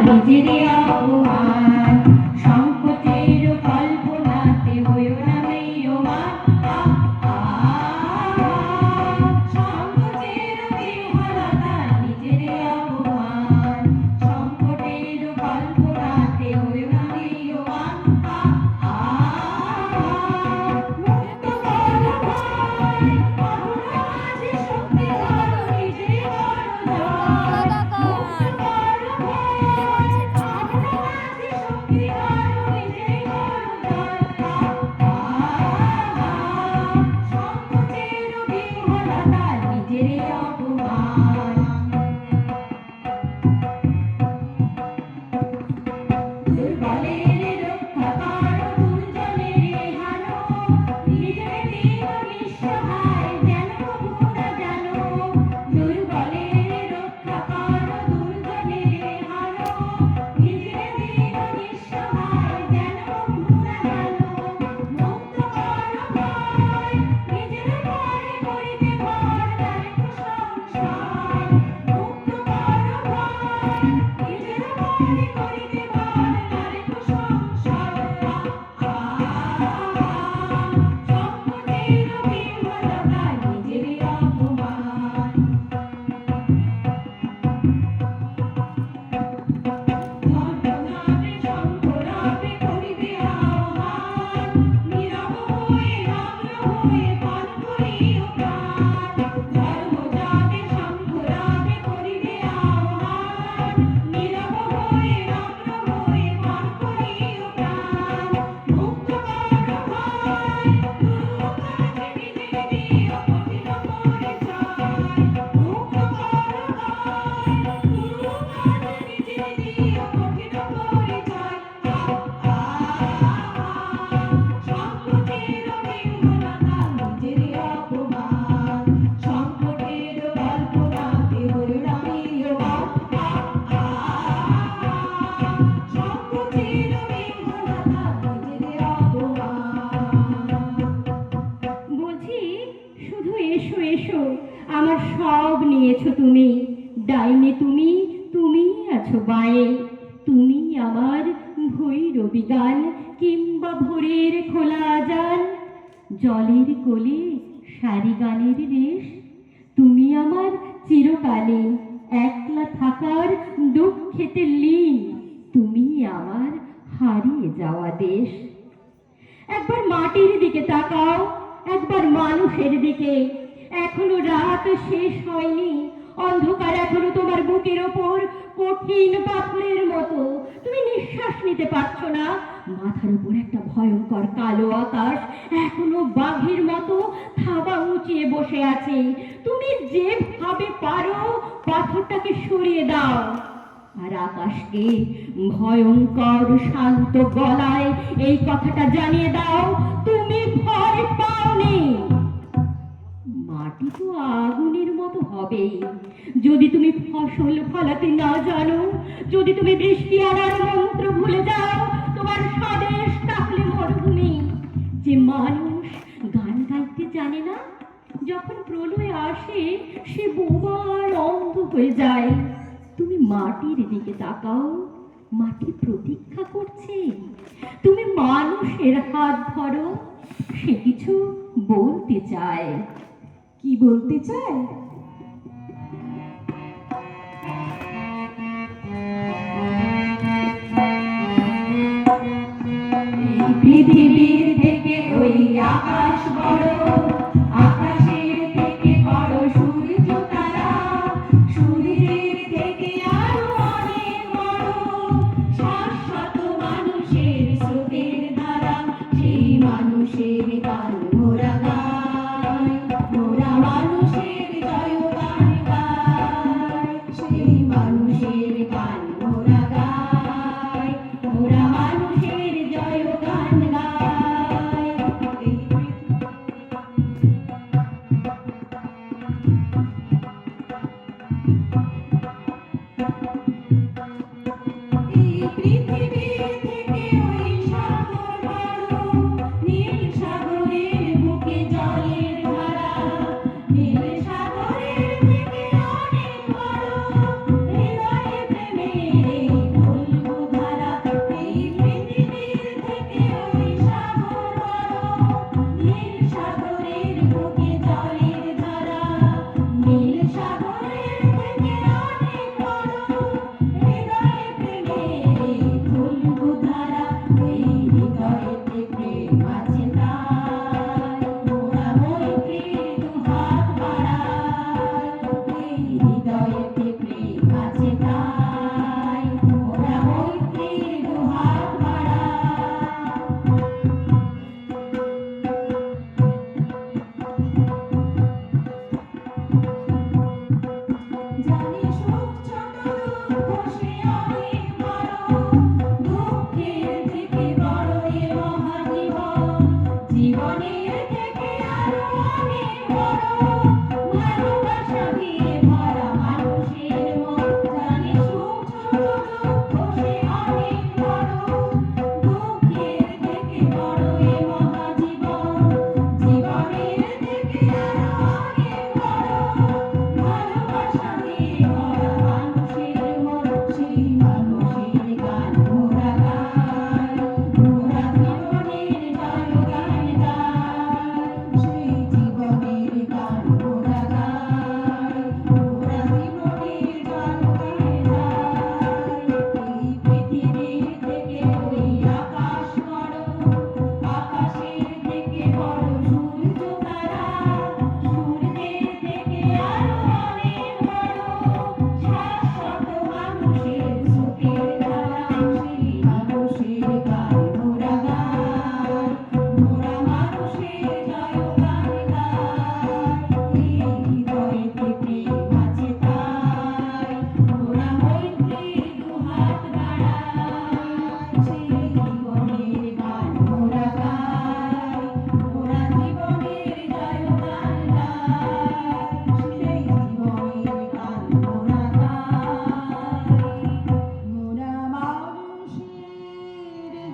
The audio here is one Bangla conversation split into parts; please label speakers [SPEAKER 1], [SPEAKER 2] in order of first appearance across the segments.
[SPEAKER 1] নিজেরে অপমান সংকটের কল্পনাতে হইও না মেয়মান সংকটের বিহ্বলতা নিজেরে অপমান সংকটের কল্পনাতে হইও না মেয়মান মুক্ত করো ভয় করুণ মাঝে শক্তি ধরো নিজে করো আমার সব নিয়েছো তুমি ডাইনে তুমি তুমি আছো বায়ে তুমি আমার ভৈরবী গান কিংবা ভোরের খোলা জান জলের কোলে সারি গানের রেশ তুমি আমার চিরকালে একলা থাকার দুঃখেতে লীন তুমি আমার হারিয়ে যাওয়া দেশ একবার মাটির দিকে তাকাও একবার মানুষের দিকে এখনো রাত শেষ হয়নি অন্ধকার এখনো তোমার বুকের ওপর কঠিন পাথরের মতো তুমি নিঃশ্বাস নিতে পারছো না মাথার উপর একটা ভয়ঙ্কর কালো আকাশ এখনো বাঘের মতো থাবা উঁচিয়ে বসে আছে তুমি যেভাবে পারো পাথরটাকে সরিয়ে দাও আর আকাশকে ভয়ঙ্কর শান্ত গলায় এই কথাটা জানিয়ে দাও তুমি ভয় পাওনি মাটি তো আগুনের মতো হবেই যদি তুমি ফসল ফলাতে না জানো যদি তুমি বৃষ্টি আনার মন্ত্র ভুলে যাও তোমার স্বদেশ তাহলে মরুভূমি যে মানুষ গান গাইতে জানে না যখন প্রলয় আসে সে বোবার অন্ধ হয়ে যায় তুমি মাটির দিকে তাকাও মাটি প্রতীক্ষা করছে তুমি মানুষের হাত ধরো সে কিছু বলতে চায় কি বলতে চায় পৃথিবীর থেকে ওই আকাশ বড় আকাশের থেকে বড় সূর্য তারা সূর্যের থেকে আরো অনেক বড় শাশ্বত মানুষের স্রোতের ধারা সেই মানুষের গান মোরা গায় মোরা মানুষের জয় গান গায় সেই মানুষের গান মোরা গায় মোরা মানুষের জয় গান গায়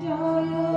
[SPEAKER 2] চলো